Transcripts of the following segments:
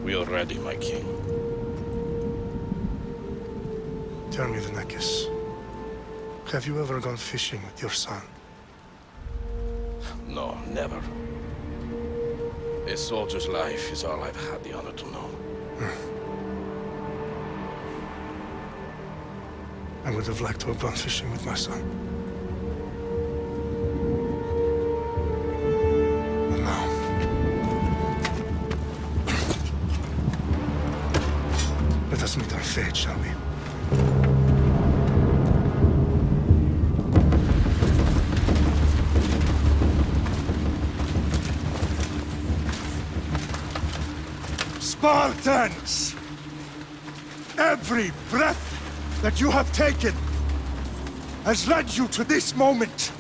We are ready, my king. Tell me, Vinakis, have you ever gone fishing with your son? No, never. A soldier's life is all I've had the honor to know. I would have liked to have gone fishing with my son. But now... let us meet our fate, shall we? Spartans! Every breath that you have taken has led you to this moment.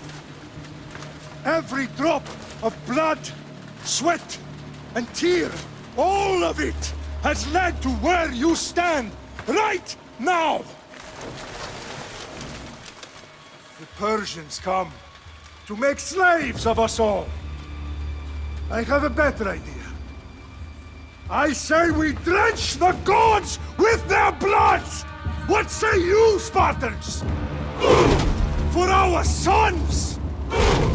Every drop of blood, sweat, and tear, all of it has led to where you stand right now. The Persians come to make slaves of us all. I have a better idea. I say we drench the gods with their bloods! What say you, Spartans? For our sons!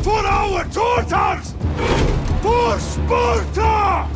For our daughters! For Sparta!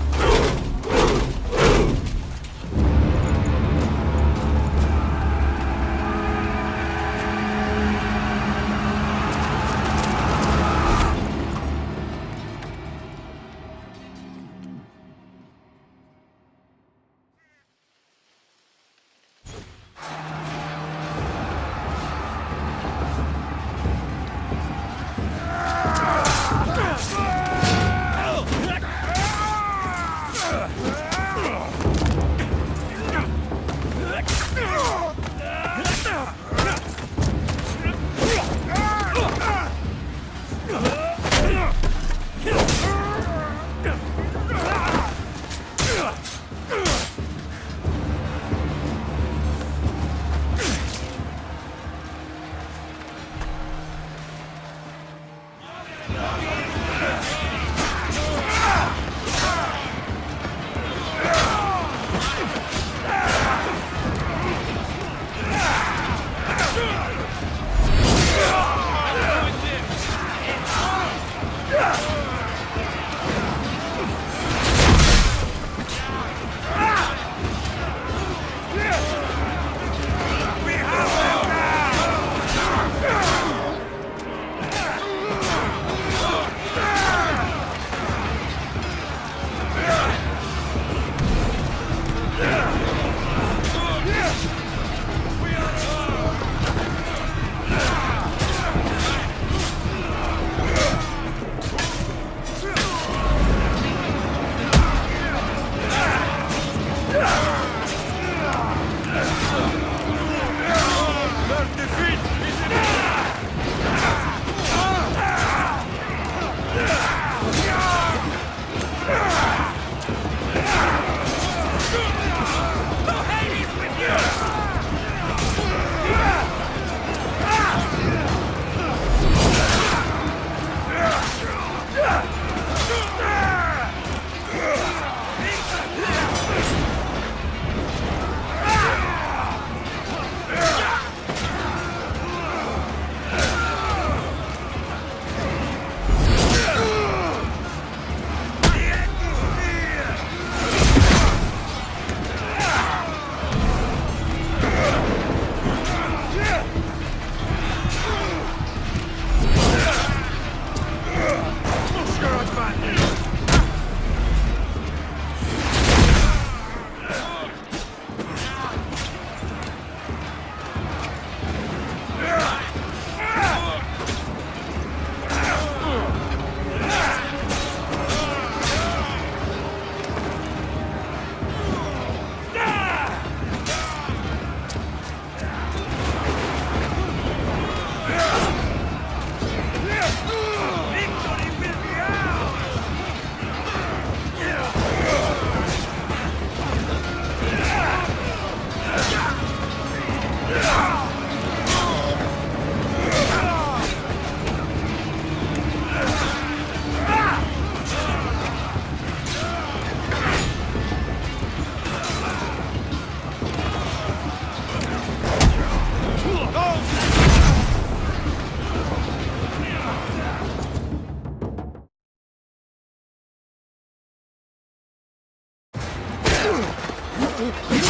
Puny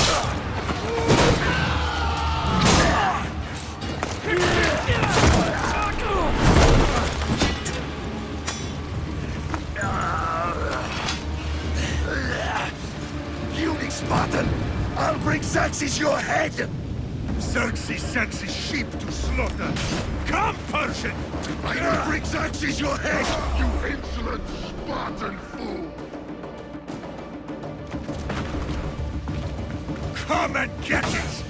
Spartan! I'll bring Xerxes your head! Xerxes sends his sheep to slaughter. Come, Persian! I will bring Xerxes your head! You insolent Spartan fool! Come and get it!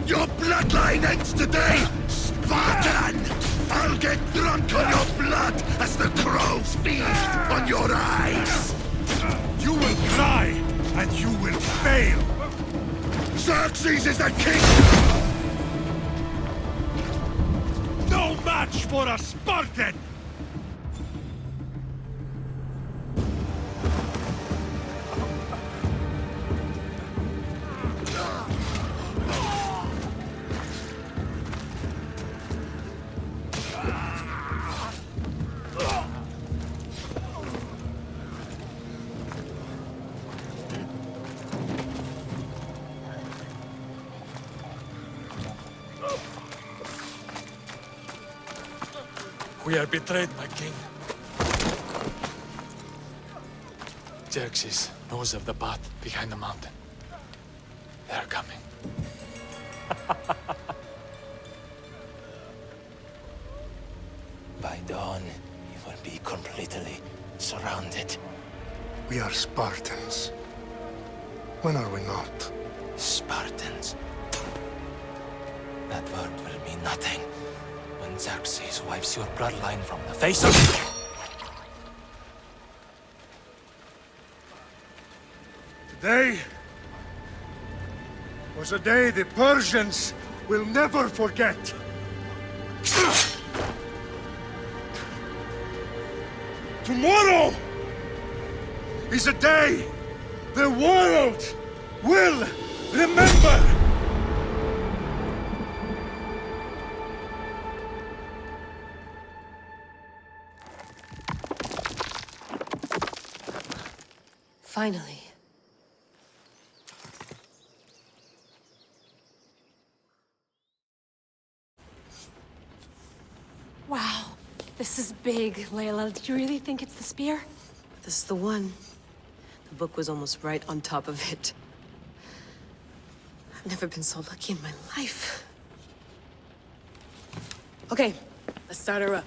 Your bloodline ends today, Spartan! I'll get drunk on your blood as the crows feed on your eyes! You will cry, and you will fail! Xerxes is the king! No match for a Spartan! We are betrayed, my king. Xerxes knows of the path behind the mountain. They are coming. By dawn, you will be completely surrounded. We are Spartans. When are we not? Spartans. That word will mean nothing when Xerxes wipes your bloodline from the face of... Today was a day the Persians will never forget. Tomorrow is a day the world will remember. Finally. Wow, this is big, Layla. Do you really think it's the spear? This is the one. The book was almost right on top of it. I've never been so lucky in my life. Okay, let's start her up.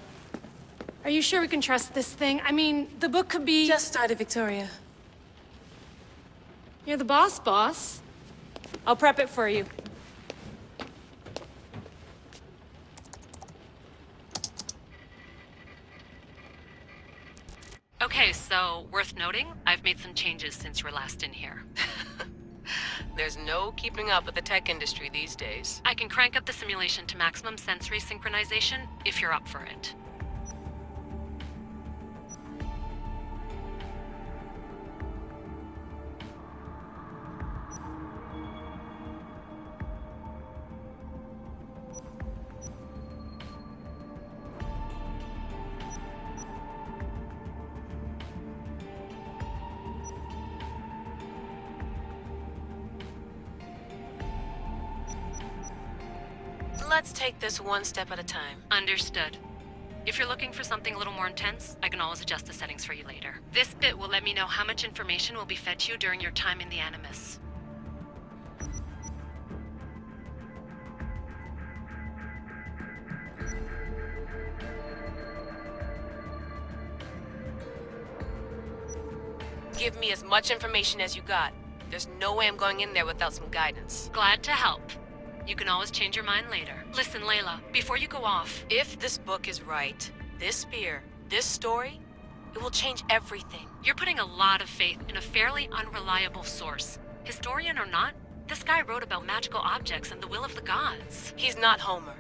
Are you sure we can trust this thing? I mean, the book could be... Just started, Victoria. You're the boss. I'll prep it for you. Okay, so worth noting, I've made some changes since you were last in here. There's no keeping up with the tech industry these days. I can crank up the simulation to maximum sensory synchronization if you're up for it. Let's take this one step at a time. Understood. If you're looking for something a little more intense, I can always adjust the settings for you later. This bit will let me know how much information will be fed to you during your time in the Animus. Give me as much information as you got. There's no way I'm going in there without some guidance. Glad to help. You can always change your mind later. Listen, Layla, before you go off... If this book is right, this spear, this story, it will change everything. You're putting a lot of faith in a fairly unreliable source. Historian or not, this guy wrote about magical objects and the will of the gods. He's not Homer.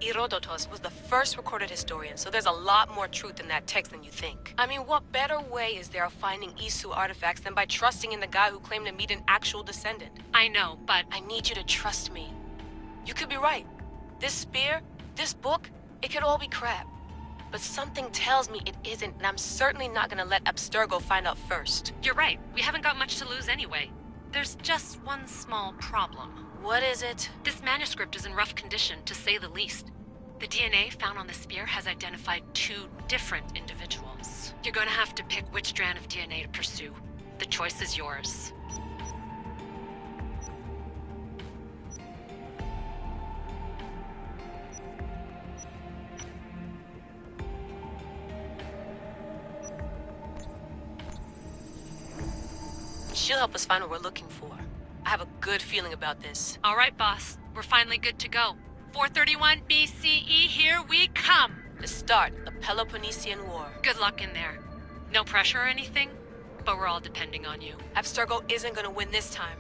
Herodotus was the first recorded historian, so there's a lot more truth in that text than you think. I mean, what better way is there of finding Isu artifacts than by trusting in the guy who claimed to meet an actual descendant? I know, but... I need you to trust me. You could be right. This spear, this book, it could all be crap. But something tells me it isn't, and I'm certainly not gonna let Abstergo find out first. You're right. We haven't got much to lose anyway. There's just one small problem. What is it? This manuscript is in rough condition, to say the least. The DNA found on the spear has identified 2 different individuals. You're going to have to pick which strand of DNA to pursue. The choice is yours. She'll help us find what we're looking for. I have a good feeling about this. All right, boss. We're finally good to go. 431 BCE, here we come! The start of the Peloponnesian War. Good luck in there. No pressure or anything, but we're all depending on you. Abstergo isn't gonna win this time.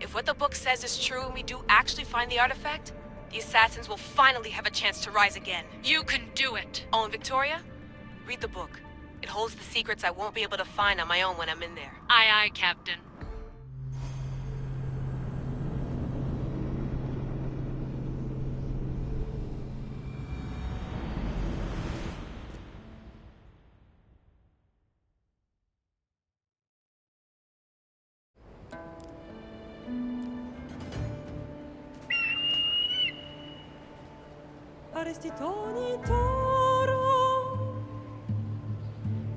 If what the book says is true and we do actually find the artifact, the assassins will finally have a chance to rise again. You can do it! Oh, and Victoria? Read the book. It holds the secrets I won't be able to find on my own when I'm in there. Aye, aye, Captain. Arestitoni toro,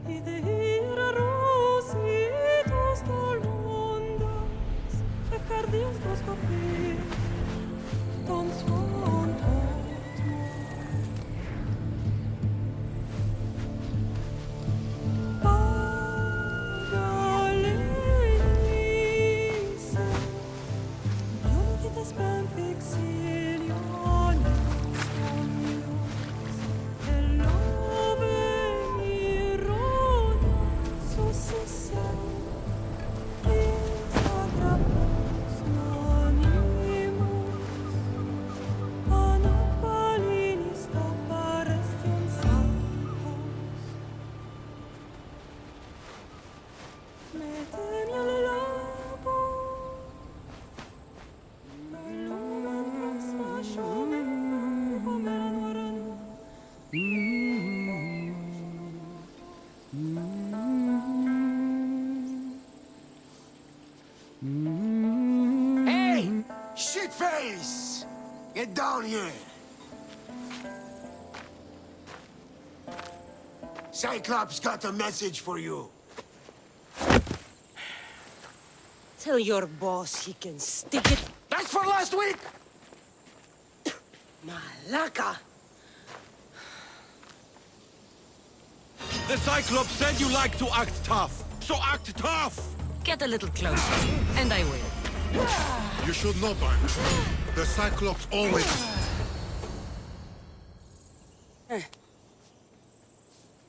idehira rositos talmondas, efcardios doskopir, ton swan otmo. Pagalenise, non che te spem fixilione. Hey! Shitface! Get down here! Cyclops got a message for you. Tell your boss he can stick it. That's for last week! Malaka! The Cyclops said you like to act tough, so act tough! Get a little closer, and I will. You should know by now. The Cyclops always...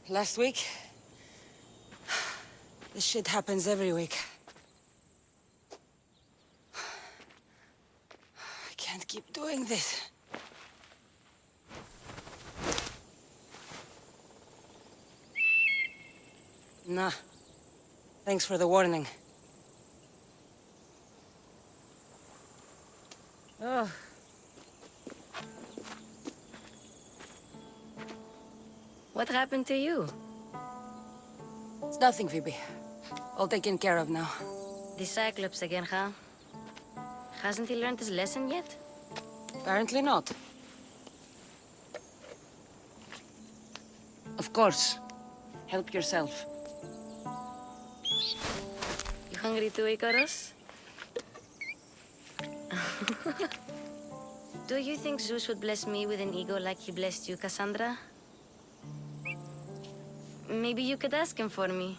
Last week? This shit happens every week. I can't keep doing this. Nah. Thanks for the warning. Oh. What happened to you? It's nothing, Phoebe. All taken care of now. The Cyclops again, huh? Hasn't he learned his lesson yet? Apparently not. Of course. Help yourself. You hungry too, Icarus? Do you think Zeus would bless me with an ego like he blessed you, Cassandra? Maybe you could ask him for me.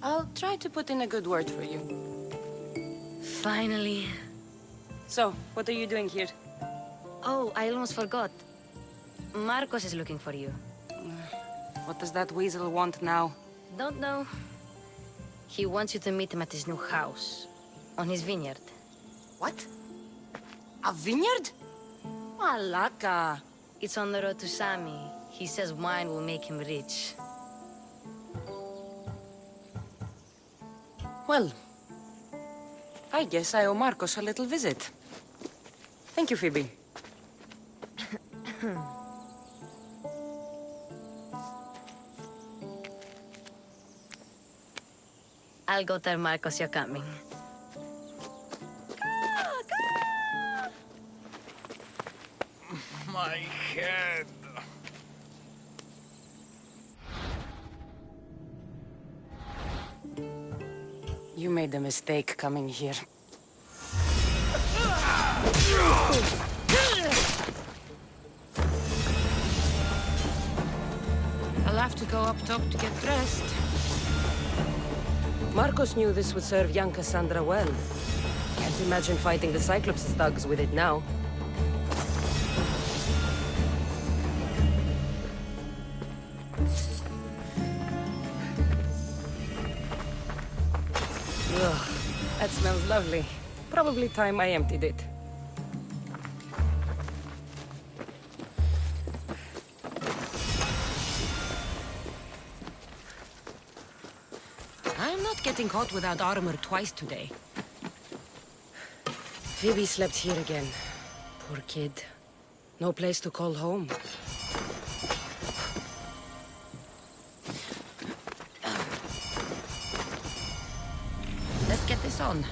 I'll try to put in a good word for you. Finally. So, what are you doing here? Oh, I almost forgot. Marcos is looking for you. What does that weasel want now? Don't know. He wants you to meet him at his new house. On his vineyard. What? A vineyard? Malaka. It's on the road to Sami. He says wine will make him rich. Well, I guess I owe Marcos a little visit. Thank you, Phoebe. I'll go tell Marcos you're coming. My head. You made a mistake coming here. I'll have to go up top to get dressed. Marcos knew this would serve young Cassandra well. Can't imagine fighting the Cyclops' thugs with it now. Ugh, that smells lovely. Probably time I emptied it. I'm not getting caught without armor twice today. Phoebe slept here again. Poor kid. No place to call home. Let's get this on.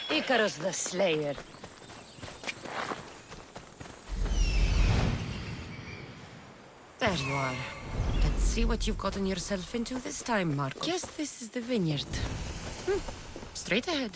Icarus the Slayer. There you are. Let's see what you've gotten yourself into this time, Marcos. Guess this is the vineyard. Straight ahead.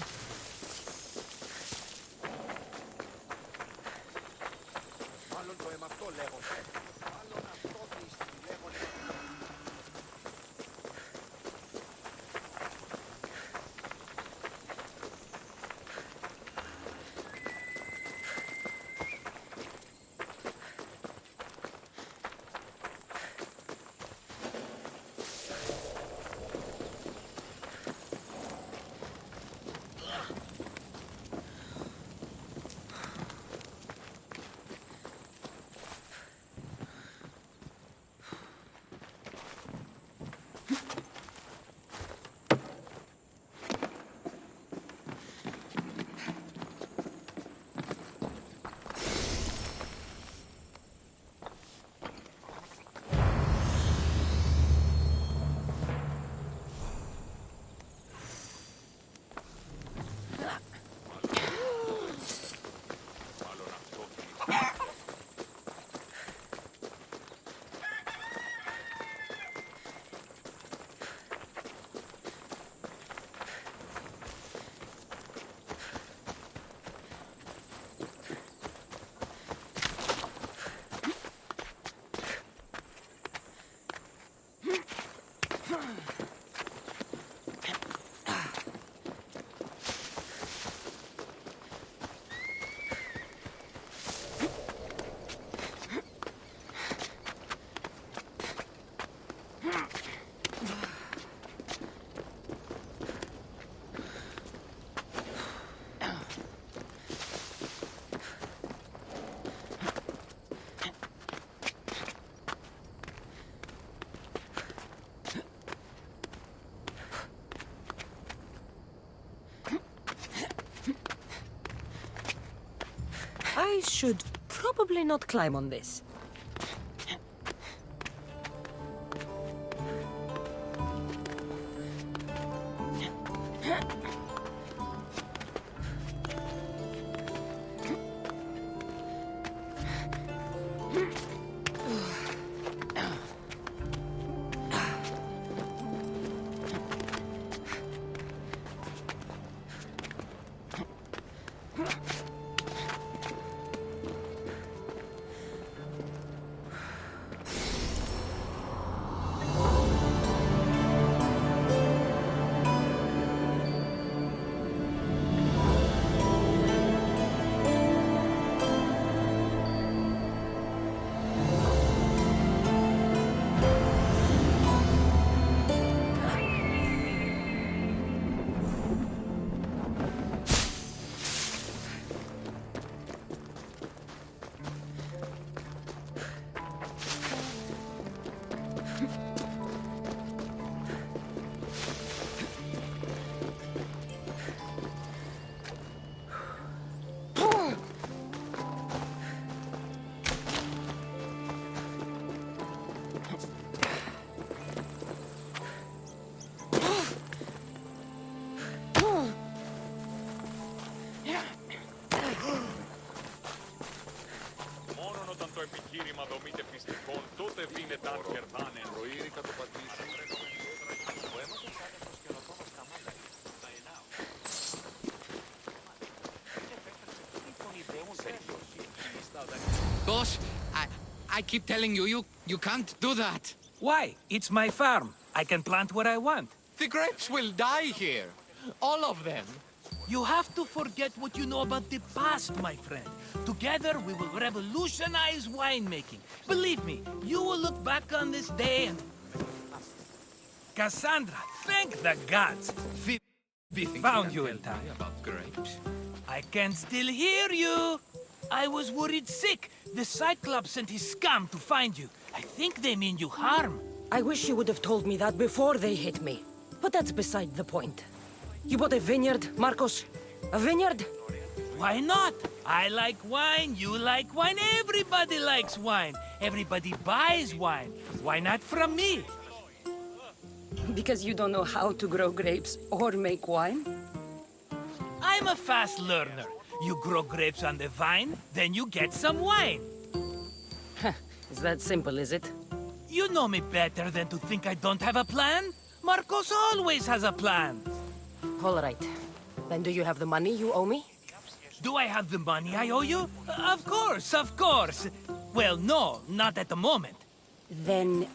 I should probably not climb on this. Boss, I keep telling you, you can't do that. Why? It's my farm. I can plant what I want. The grapes will die here. All of them. You have to forget what you know about the past, my friend. Together, we will revolutionize winemaking. Believe me, you will look back on this day and... Cassandra, thank the gods. We found you in time. About grapes? I can still hear you. I was worried sick. The Cyclops sent his scum to find you. I think they mean you harm. I wish you would have told me that before they hit me. But that's beside the point. You bought a vineyard, Marcos? A vineyard? Why not? I like wine, you like wine, everybody likes wine. Everybody buys wine. Why not from me? Because you don't know how to grow grapes or make wine? I'm a fast learner. You grow grapes on the vine, then you get some wine. Is that simple, is it? You know me better than to think I don't have a plan. Marcos always has a plan. All right. Then do you have the money you owe me? Do I have the money I owe you? Of course, of course. Well, no, not at the moment. Then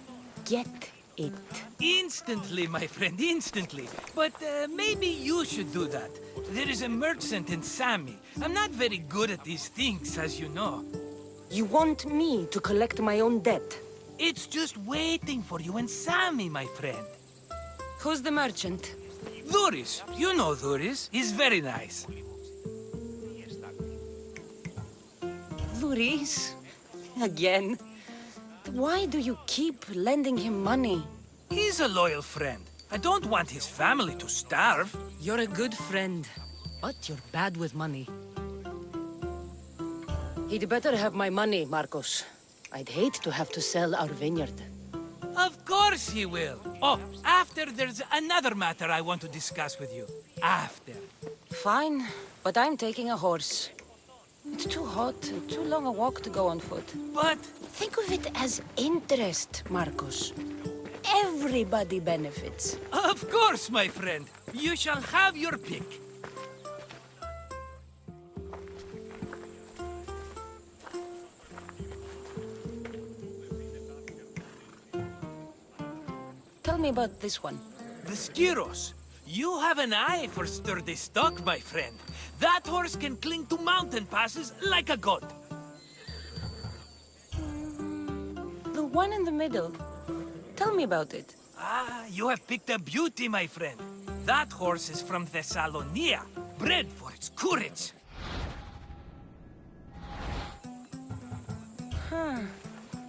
get it. Instantly, my friend, instantly. But maybe you should do that. There is a merchant in Sami. I'm not very good at these things, as you know. You want me to collect my own debt? It's just waiting for you in Sami, my friend. Who's the merchant? Duris. You know Duris. He's very nice. Duris? Again? Why do you keep lending him money? He's a loyal friend. I don't want his family to starve. You're a good friend, but you're bad with money. He'd better have my money, Marcos. I'd hate to have to sell our vineyard. Of course he will. Oh, after there's another matter I want to discuss with you. After. Fine, but I'm taking a horse. It's too hot and too long a walk to go on foot. But... think of it as interest, Marcos. Everybody benefits. Of course, my friend. You shall have your pick. Tell me about this one. The Skiros. You have an eye for sturdy stock, my friend. That horse can cling to mountain passes like a goat. The one in the middle. Tell me about it. Ah, you have picked a beauty, my friend. That horse is from Thessalonia, bred for its courage. Huh.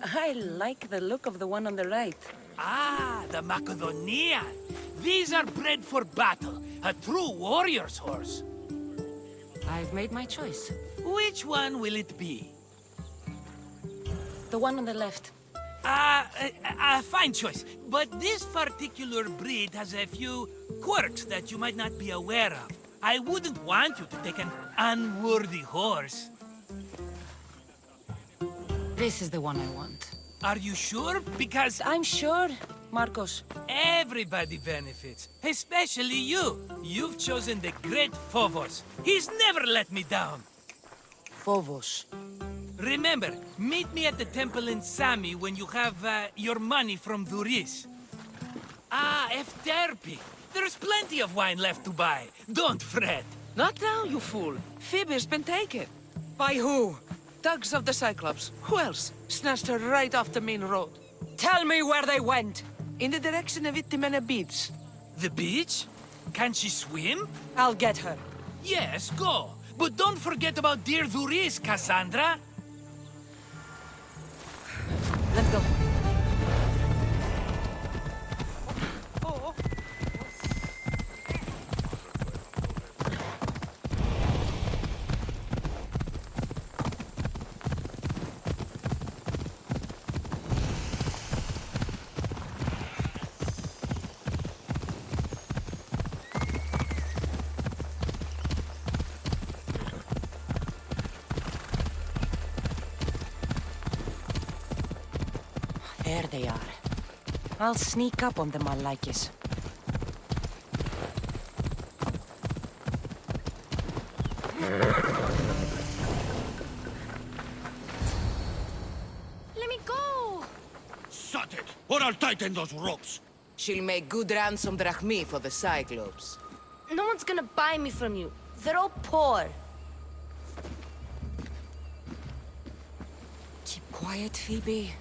I like the look of the one on the right. Ah, the Macedonian. These are bred for battle. A true warrior's horse. I've made my choice. Which one will it be? The one on the left. Fine choice. But this particular breed has a few quirks that you might not be aware of. I wouldn't want you to take an unworthy horse. This is the one I want. Are you sure? Because I'm sure, Marcos. everybody benefits, especially you. You've chosen the great Phobos. He's never let me down. Phobos. Remember, meet me at the temple in Sami when you have your money from Duris. Ah, Efterpi. There's plenty of wine left to buy. Don't fret. Not now, you fool. Phoebe's been taken. By who? Thugs of the Cyclops. Who else? Snatched her right off the main road. Tell me where they went! In the direction of Itimena Beach. The beach? Can she swim? I'll get her. Yes, go. But don't forget about dear Duris, Cassandra. Let's go. There they are. I'll sneak up on them, Malakis. Let me go! Shut it, or I'll tighten those ropes. She'll make good ransom drachmi for the Cyclops. No one's gonna buy me from you. They're all poor. Keep quiet, Phoebe.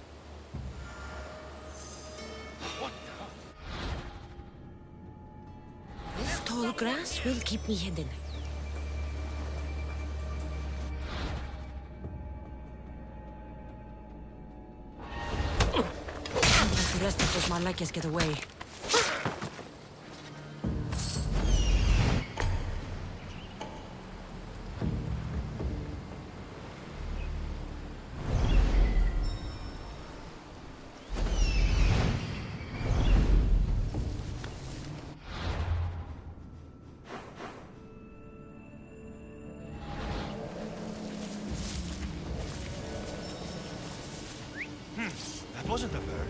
This tall grass will keep me hidden. Can't let the rest of those Malakas get away. That wasn't a bird.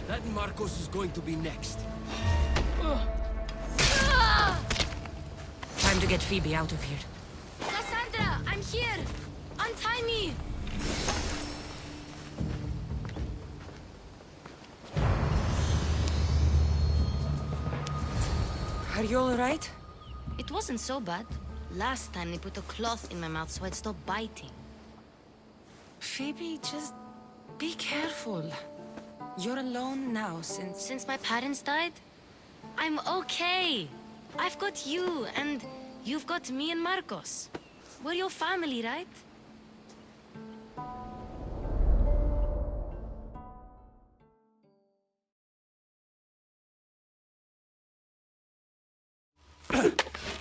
That Marcos is going to be next. Time to get Phoebe out of here. Cassandra, I'm here! Untie me! Are you all right? It wasn't so bad. Last time they put a cloth in my mouth so I'd stop biting. Phoebe, just be careful. You're alone now Since my parents died? I'm okay. I've got you, and you've got me and Marcos. We're your family, right?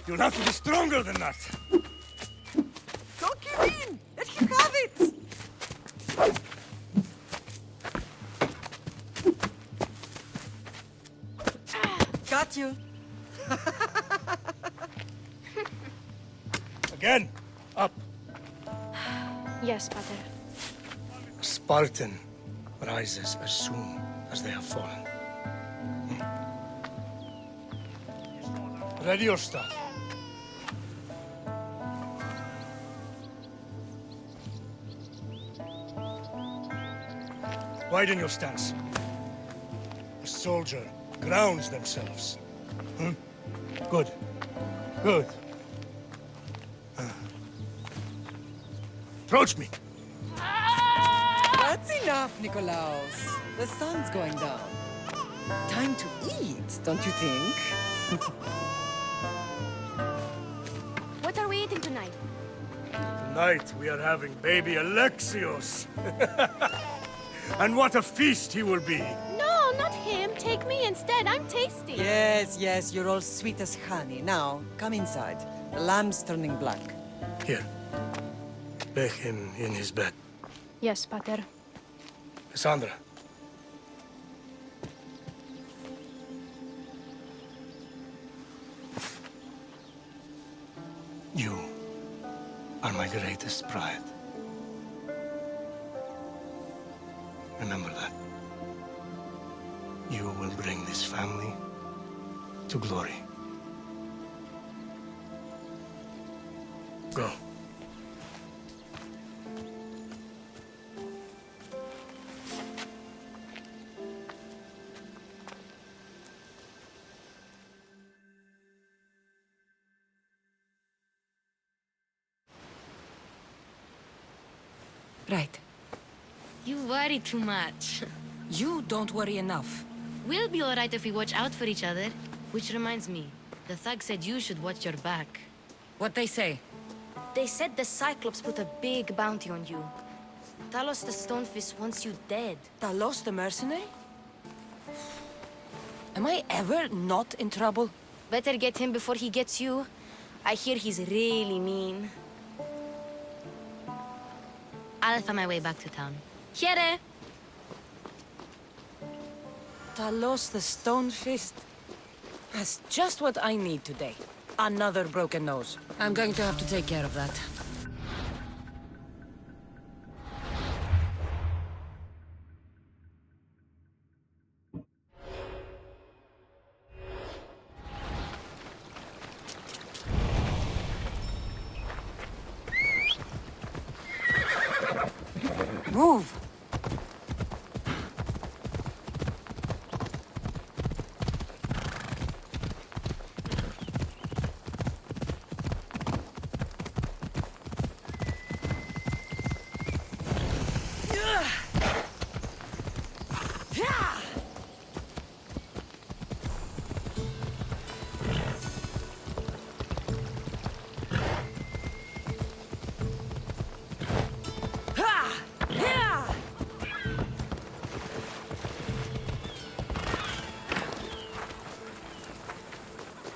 You'll have to be stronger than that. Don't give in! Let him have it! Got you. Again, up. Yes, Father. A Spartan rises as soon as they have fallen. Ready your staff. Widen your stance. A soldier grounds themselves. Good. Good. Approach me. That's enough, Nikolaos. The sun's going down. Time to eat, don't you think? What are we eating tonight? Tonight we are having baby Alexios. And what a feast he will be. No, not him. Take me instead. I'm tasty. Yes, yes, you're all sweet as honey. Now, come inside. The lamb's turning black. Here. Lay him in his bed. Yes, Pater. Cassandra. You are my greatest pride. Remember that. You will bring this family to glory. Go. Right. You worry too much. You don't worry enough. We'll be all right if we watch out for each other. Which reminds me, the thug said you should watch your back. What they say? They said the Cyclops put a big bounty on you. Talos the Stonefist wants you dead. Talos the mercenary? Am I ever not in trouble? Better get him before he gets you. I hear he's really mean. I'll find my way back to town. Here! Talos the Stonefist. That's just what I need today. Another broken nose. I'm going to have to take care of that. Move!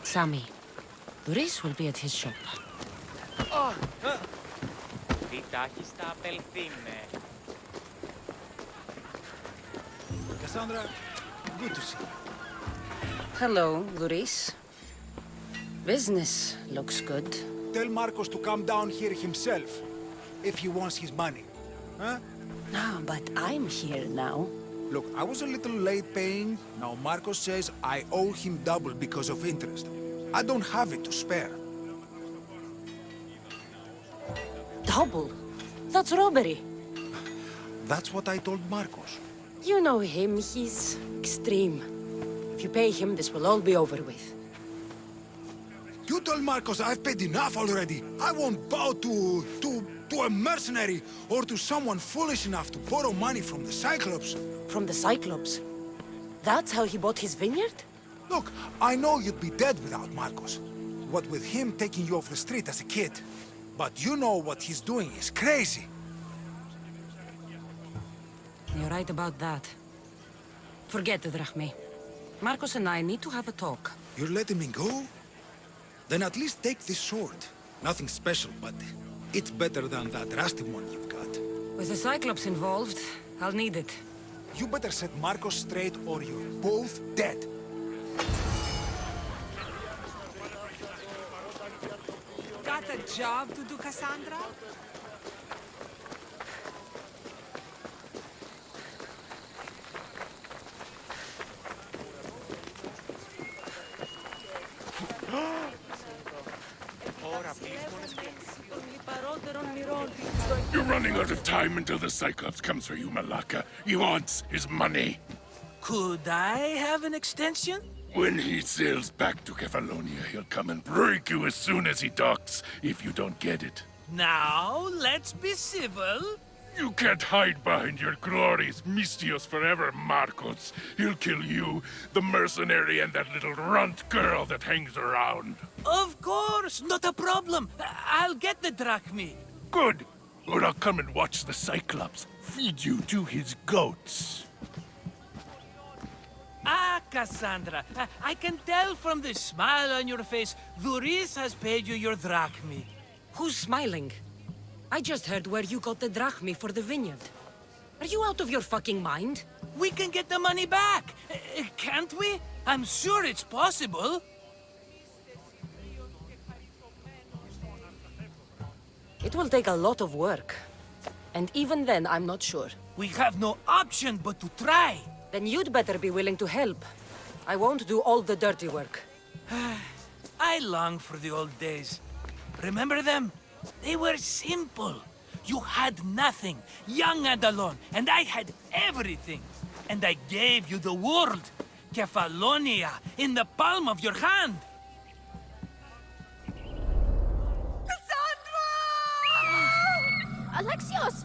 Sammy, Doris will be at his shop. Cassandra, good to see you. Hello, Doris. Business looks good. Tell Marcos to come down here himself, if he wants his money. Huh? No, but I'm here now. Look, I was a little late paying. Now Marcos says I owe him double because of interest. I don't have it to spare. Double? That's robbery. That's what I told Marcos. You know him, he's extreme. If you pay him, this will all be over with. You told Marcos I've paid enough already. I won't bow to a mercenary or to someone foolish enough to borrow money from the Cyclops. From the Cyclops? That's how he bought his vineyard? Look, I know you'd be dead without Marcos. What with him taking you off the street as a kid. But you know what he's doing is crazy. You're right about that. Forget the drachme. Marcos and I need to have a talk. You're letting me go? Then at least take this sword. Nothing special, but it's better than that rusty one you've got. With the Cyclops involved, I'll need it. You better set Marcos straight or you're both dead. Got a job to do, Cassandra? You're running out of time until the Cyclops comes for you, Malaka. He wants his money. Could I have an extension? When he sails back to Kefalonia, he'll come and break you as soon as he docks, if you don't get it. Now, let's be civil. You can't hide behind your glories, Mistios forever, Marcos. He'll kill you, the mercenary, and that little runt girl that hangs around. Of course, not a problem. I'll get the drachmi. Good. Or I'll come and watch the Cyclops feed you to his goats. Ah, Cassandra, I can tell from the smile on your face, Duris has paid you your drachmi. Who's smiling? I just heard where you got the drachmi for the vineyard. Are you out of your fucking mind? We can get the money back, can't we? I'm sure it's possible. It will take a lot of work. And even then, I'm not sure. We have no option but to try. Then you'd better be willing to help. I won't do all the dirty work. I long for the old days. Remember them? They were simple. You had nothing, young and alone, and I had everything. And I gave you the world, Kefalonia, in the palm of your hand. Alexios!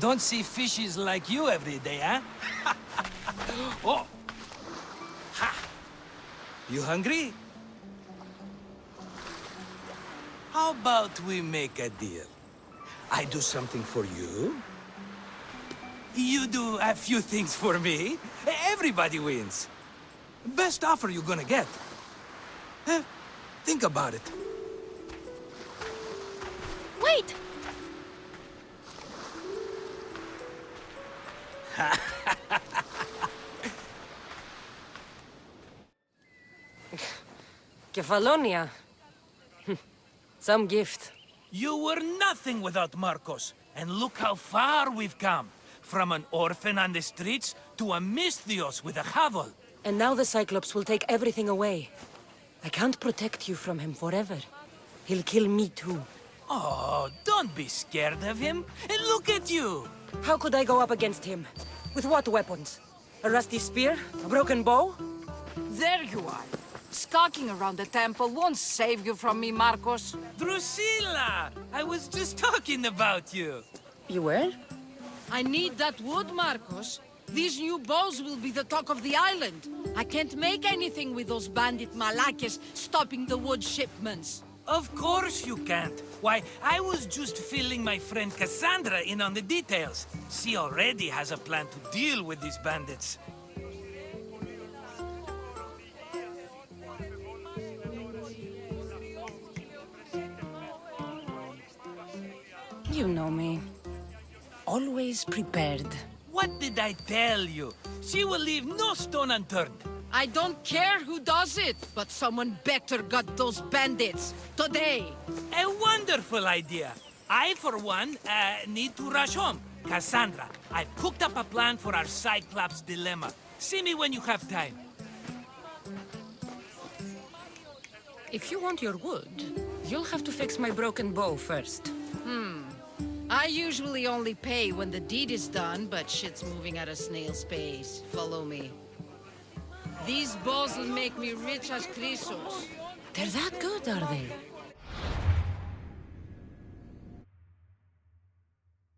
Don't see fishes like you every day, huh? Oh! Ha! You hungry? How about we make a deal? I do something for you. You do a few things for me. Everybody wins. Best offer you're gonna get. Think about it. Wait! Kefalonia. Some gift. You were nothing without Marcos, and look how far we've come. From an orphan on the streets to a Mistios with a hovel. And now the Cyclops will take everything away. I can't protect you from him forever. He'll kill me too. Oh, don't be scared of him. And look at you. How could I go up against him? With what weapons? A rusty spear? A broken bow? There you are. Skulking around the temple won't save you from me, Marcos. Drusilla! I was just talking about you. You were? I need that wood, Marcos. These new bows will be the talk of the island. I can't make anything with those bandit malakes stopping the wood shipments. Of course you can't. Why, I was just filling my friend Cassandra in on the details. She already has a plan to deal with these bandits. You know me. Always prepared. What did I tell you? She will leave no stone unturned. I don't care who does it, but someone better got those bandits. Today. A wonderful idea. I, for one, need to rush home. Cassandra, I've cooked up a plan for our Cyclops dilemma. See me when you have time. If you want your wood, you'll have to fix my broken bow first. I usually only pay when the deed is done, but shit's moving at a snail's pace. Follow me. These bows will make me rich as Chrysos. They're that good, are they?